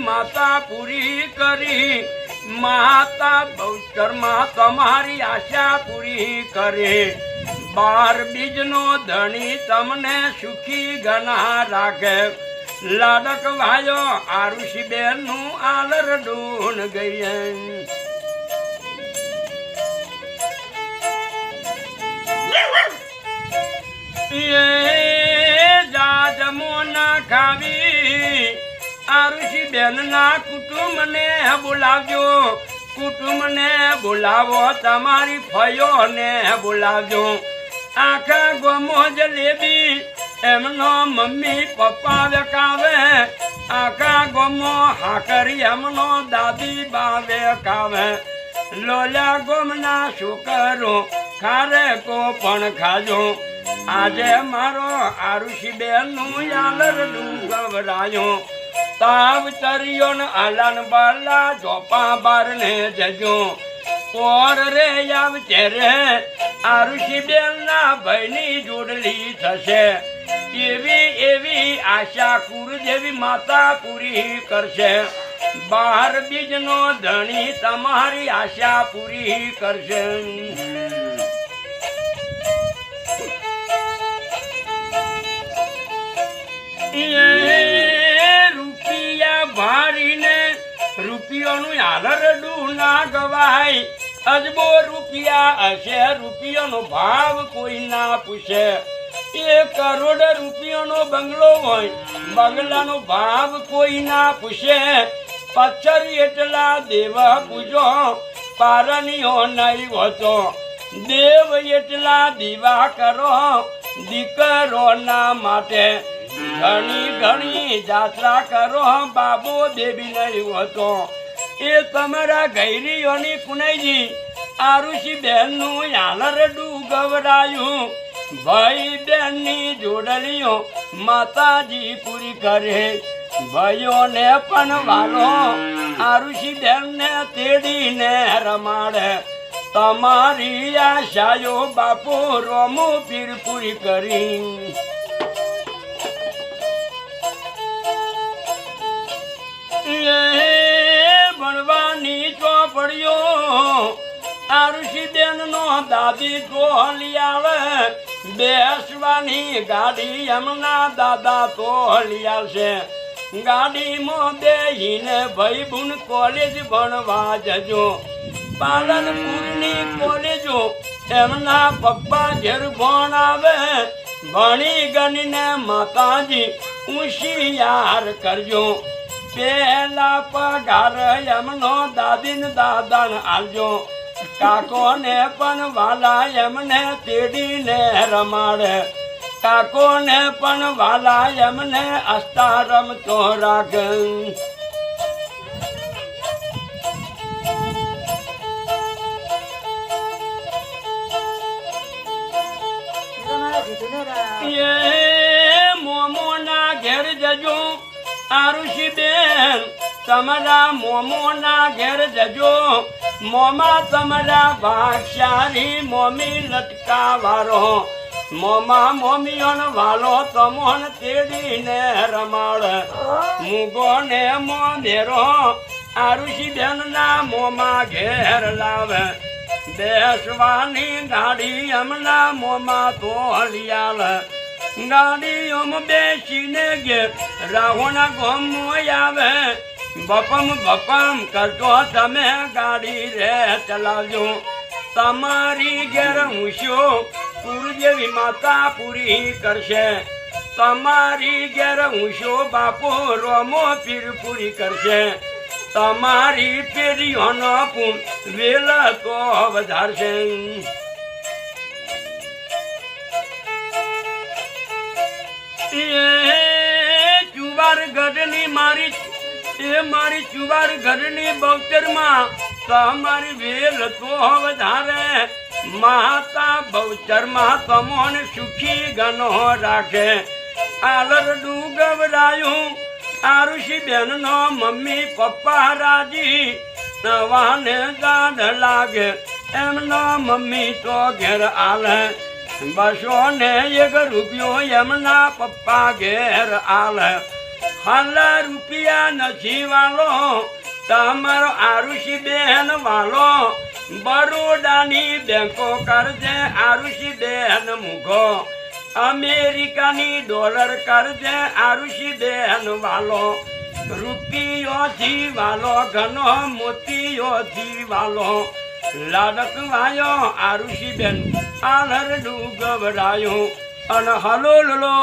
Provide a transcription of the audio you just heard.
માતા પૂરી કરી માતા બહુચરમાં તમારી આશા પૂરી કરે 12 બીજનો ધણી તમને સુખી ગણા રાખે લાડક ભાયો આરુષી બેન નું આલર ડૂન ગઈ જાજમો ના ખાવી આરુષી બેન ના કુટુંબ ને બોલાવજો કુટુંબ ને બોલાવો તમારી ફયો ને બોલાવજો આખા ગોમો જલેબી એમનો મમ્મી પપ્પા વેકાવે આખા ગોમો હાકરી એમનો દાદી બા વેકાવે લોલા ગોમના છોકરો ખારે કો પણ ખાજો આજે મારો આરુષી બેન નું યાલર ગવરાયો તાવ ચરિયો ને આલાન બાલા જોપા બાર ને જજો ઓર રે આવ ચેરે આરુષી બેન ના ભાઈની જોડલી થશે એવી એવી આશા કુર જેવી માતા પૂરી કરશે 12 બીજનો ધણી તમારી આશા પૂરી કરશે રૂપિયા ભારીને રૂપિયોનું આલરડું ના ગવાય અજબો રૂપિયા હશે રૂપિયાનો ભાવ કોઈ ના પૂછે 1 કરોડ રૂપિયાનો બંગલો હોય બંગલાનો ભાવ કોઈ ના પૂછે પથ્થર એટલા દેવ પૂજો પારણીઓ નહીં હોતો દેવ એટલા દીવા કરો દીકરો ના માટે ઘણી ઘણી જાત્રા કરો બાબો દેવી નહીં હોતો એ તમારા ગૈરીઓની પુનઈજી આરુષી બેન નું યાલરડું ગવરાયું ભાઈ બેન ની જોડલીઓ માતાજી પૂરી કરે ભાઈઓને પણ વાલો આરુષી બેન ને તેડીને રમાડે તમારી આશાયો બાપો રોમો પીર પૂરી કરી ભણવાની ચોપડીઓ આરુષી બેન નો દાદી તોલી આવે બેસવાની ગાડી એમના દાદા તોલી આવશે ગાડીમાં બેહીને ભાઈ બુન કોલેજ ભણવા જજો પાલનપુરની કોલેજો એમના પપ્પા ઘેર ભણાવે ભણી ગણીને માતાજી હોશિયાર કરજો પેલા પગાર એમનો દાદીને દાદાને આલજો કાકો ને પણ વાલા એમને તેડીને રમાડે કાકો ને પણ વાલા એમને આસ્તા રમતો રાખે મોમો ના ઘેર જજો આરુષી બેન તમારા મોમો ના ઘેર જજો મોમા તમારા ભાગશાળી મોમી લટકા વારો મોમા મોમીઓનો વાલો તમોન તેડીને રમાડ મુગો ને મોમેરો આરુષી બેન ના મોમા ઘેર લાવે બેસવાની ગાડી એમના મોમાં તો હલિયાલ ગાડીઓમાં બેસીને ઘેર રાવણા ગોમો આવે બપમ બપમ કરતો તમે ગાડી રે ચલાવજો તમારી ઘેર હુંશો પૂર જેવી માતા પૂરી કરશે તમારી ઘેર હુંશો બાપો રોમો પીર પૂરી કરશે તમારી પેઢીઓનો વેલ તો વધારશે ચુવાર ગઢની મારી ચુવાર ગઢની બહુચરમાં તમારી વેલ તો વધારે માતા બહુચરમાં તમોને સુખી ગનો રાખે આલરડું ગવરાયું આરુષી બેન નો મમ્મી પપ્પા રાજી નવાને ગાઢ લાગે એમનો મમ્મી તો ઘેર આલે 200 ને 1 રૂપિયો એમના પપ્પા ઘેર આલે હાલા રૂપિયા નથી વાલો તમારો આરુષી બેન વાલો બરોડાની બેંકો કરજે આરુષી બેન મૂઘો અમેરિકાની ડોલર કરજે આરુષી બેન વાલો રૂપિયોથી વાલો ઘનો મોતીયોથી વાલો લાડક વાયો આરુષી બેન આલરડું ગવડાયું અને હલો લલો